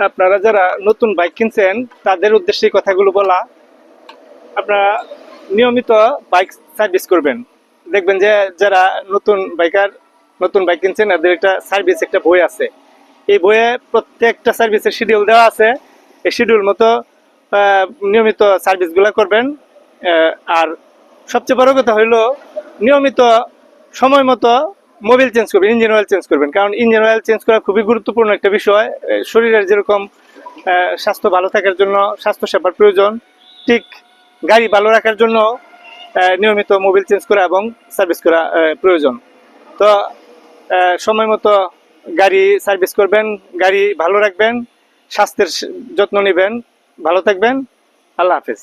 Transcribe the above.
আপনারা যারা নতুন বাইক কিনছেন তাদের উদ্দেশ্যে এই কথাগুলো বলা। আপনারা নিয়মিত বাইক সার্ভিস করবেন। দেখবেন যে যারা নতুন বাইক কিনছেন এদের একটা সার্ভিস একটা বই আছে। এই বইয়ে প্রত্যেকটা সার্ভিসের শিডিউল দেওয়া আছে। এই শিডিউল মতো নিয়মিত সার্ভিসগুলো করবেন। আর সবচেয়ে বড় কথা হইলো নিয়মিত সময় মতো মোবিল চেঞ্জ করবেন, ইঞ্জিন অয়েল চেঞ্জ করবেন। কারণ ইঞ্জিন অয়েল চেঞ্জ করা খুবই গুরুত্বপূর্ণ একটা বিষয়। শরীরের যেরকম স্বাস্থ্য ভালো থাকার জন্য স্বাস্থ্য সেবার প্রয়োজন, ঠিক গাড়ি ভালো রাখার জন্য নিয়মিত মোবিল চেঞ্জ করা এবং সার্ভিস করা প্রয়োজন। তো সময় মতো গাড়ি সার্ভিস করবেন, গাড়ি ভালো রাখবেন, স্বাস্থ্যের যত্ন নেবেন। ভালো থাকবেন। আল্লাহ হাফেজ।